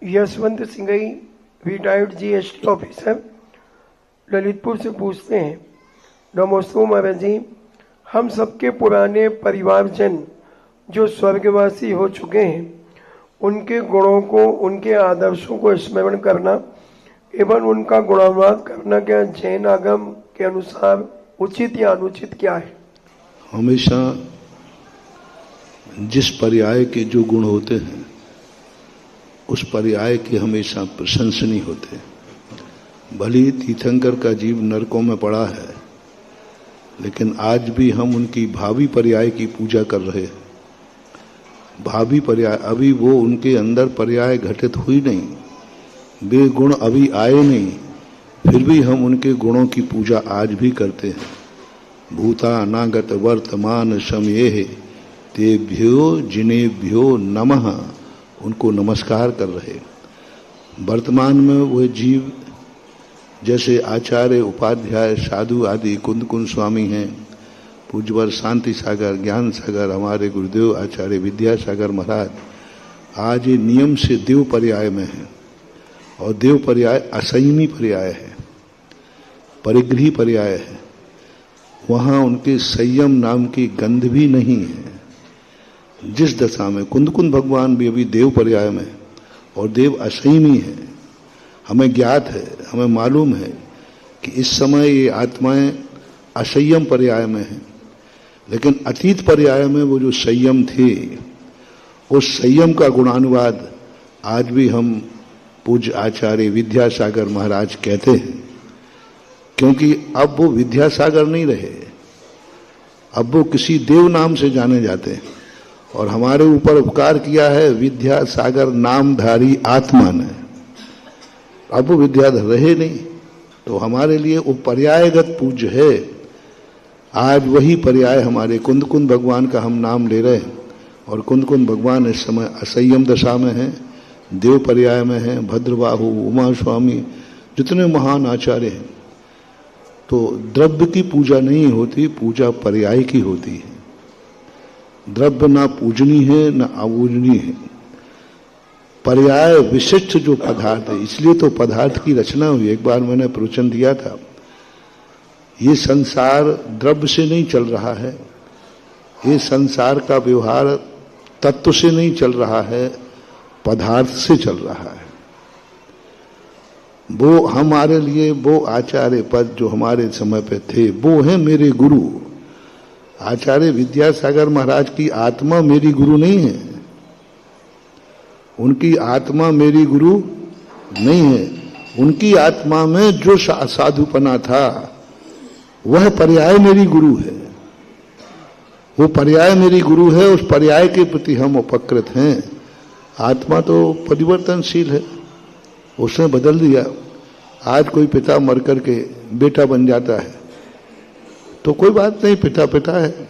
Yashwant Singhai retired GST officer Lalitpur से पूछते हैं, नमोस्तु महाराज जी, हम सबके पुराने परिवारजन जो स्वर्गवासी हो चुके हैं उनके गुणों को, उनके आदर्शों को स्मरण करना एवं उनका गुणानुवाद करना क्या जैन आगम के अनुसार उचित या अनुचित क्या है? हमेशा जिस पर्याय के जो गुण होते हैं उस पर्याय के हमेशा प्रशंसनीय होते हैं। भले तीर्थंकर का जीव नरकों में पड़ा है, लेकिन आज भी हम उनकी भावी पर्याय की पूजा कर रहे हैं। भावी पर्याय, अभी वो उनके अंदर पर्याय घटित हुई नहीं, वे गुण अभी आए नहीं, फिर भी हम उनके गुणों की पूजा आज भी करते हैं। भूता अनागत वर्तमान समये तेभ्यो जिनेभ्यो नमः, उनको नमस्कार कर रहे। वर्तमान में वह जीव जैसे आचार्य, उपाध्याय, साधु आदि कुंद कुंद स्वामी हैं, पूज्यवर शांति सागर, ज्ञान सागर, हमारे गुरुदेव आचार्य विद्यासागर महाराज आज ये नियम से देव पर्याय में है। और देव पर्याय असंयमी पर्याय है, परिग्रही पर्याय है। वहाँ उनके संयम नाम की गंध भी नहीं है। जिस दशा में कुंद कुंद भगवान भी अभी देव पर्याय में और देव असंयमी है, हमें ज्ञात है, हमें मालूम है कि इस समय ये आत्माएं असंयम पर्याय में हैं, लेकिन अतीत पर्याय में वो जो संयम थे, उस संयम का गुणानुवाद आज भी हम पूज्य आचार्य विद्यासागर महाराज कहते हैं। क्योंकि अब वो विद्यासागर नहीं रहे, अब वो किसी देव नाम से जाने जाते हैं। और हमारे ऊपर उपकार किया है विद्यासागर नामधारी आत्मा ने। अब वो विद्याधर रहे नहीं, तो हमारे लिए वो पर्यायगत पूज्य है। आज वही पर्याय हमारे कुंद कुंद भगवान का हम नाम ले रहे हैं। और कुंद कुंद भगवान इस समय असंयम दशा में हैं, देव पर्याय में हैं। भद्रबाहु, उमा स्वामी, जितने महान आचार्य हैं। तो द्रव्य की पूजा नहीं होती, पूजा पर्याय की होती है। द्रव्य ना पूजनी है ना अपूजनी है, पर्याय विशिष्ट जो पदार्थ है। इसलिए तो पदार्थ की रचना हुई। एक बार मैंने प्रवचन दिया था, ये संसार द्रव्य से नहीं चल रहा है, ये संसार का व्यवहार तत्व से नहीं चल रहा है, पदार्थ से चल रहा है। वो हमारे लिए वो आचार्य पद जो हमारे समय पे थे, वो है मेरे गुरु। आचार्य विद्यासागर महाराज की आत्मा मेरी गुरु नहीं है, उनकी आत्मा मेरी गुरु नहीं है। उनकी आत्मा में जो साधुपना था वह पर्याय मेरी गुरु है। वो पर्याय मेरी गुरु है, उस पर्याय के प्रति हम उपकृत हैं। आत्मा तो परिवर्तनशील है, उसने बदल दिया। आज कोई पिता मर करके बेटा बन जाता है तो कोई बात नहीं, पिता पिता है।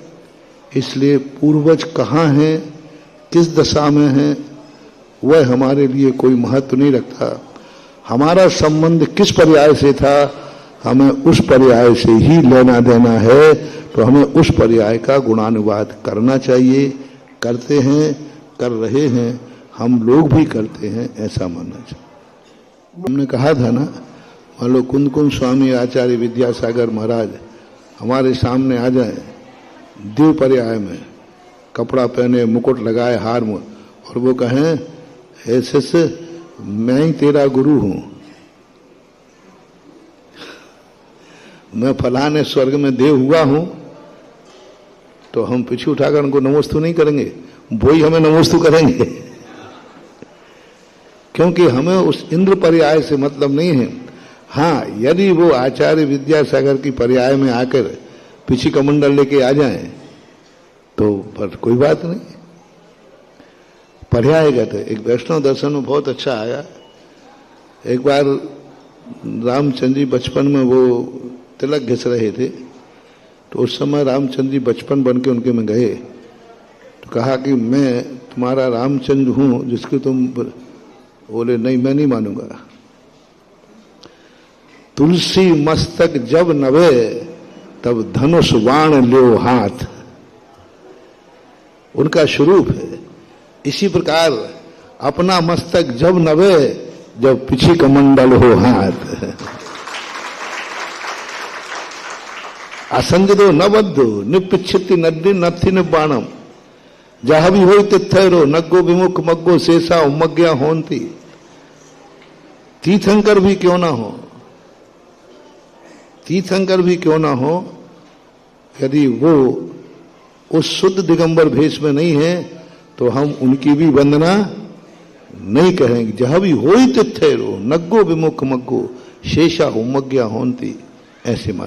इसलिए पूर्वज कहाँ हैं, किस दशा में हैं, वह हमारे लिए कोई महत्व नहीं रखता। हमारा संबंध किस पर्याय से था, हमें उस पर्याय से ही लेना देना है। तो हमें उस पर्याय का गुणानुवाद करना चाहिए, करते हैं, कर रहे हैं, हम लोग भी करते हैं, ऐसा मानना चाहिए। हमने कहा था ना, मान लो कुंद कुंद स्वामी आचार्य विद्यासागर महाराज हमारे सामने आ जाए देव पर्याय में, कपड़ा पहने, मुकुट लगाए, हार में, और वो कहें, हे शिष्य, मैं ही तेरा गुरु हूं, मैं फलाने स्वर्ग में देव हुआ हूं, तो हम पीछे उठाकर उनको नमोस्तु नहीं करेंगे, वो ही हमें नमोस्तु करेंगे। क्योंकि हमें उस इंद्र पर्याय से मतलब नहीं है। हाँ, यदि वो आचार्य विद्यासागर की पर्याय में आकर पीछे कमंडल लेके आ जाएं तो पर कोई बात नहीं, पर्यायगत है। एक वैष्णव दर्शन में बहुत अच्छा आया। एक बार रामचंद्र जी बचपन में वो तिलक घिस रहे थे, तो उस समय रामचंद्र जी बचपन बन के उनके में गए, तो कहा कि मैं तुम्हारा रामचंद्र हूं जिसको तुम, बोले नहीं, मैं नहीं मानूंगा। तुलसी मस्तक जब नवे तब धनुष बाण लो हाथ, उनका स्वरूप है। इसी प्रकार अपना मस्तक जब नवे जब पिछी कमंडल हो हाथ। असंजदो न बद्धो निपिच्छति नड्डी नथि निबाणम जहाँ भी हो तिथैरो नग्गो विमुख मग्गो शेषा उमग्या होंती। तीर्थंकर भी क्यों ना हो, तीर्थंकर भी क्यों ना हो, यदि वो उस शुद्ध दिगंबर भेष में नहीं है तो हम उनकी भी वंदना नहीं करेंगे। जहाँ भी हो तिथैरो नग्गो विमुख मग्गो शेषा उमग्या होंती, ऐसे मान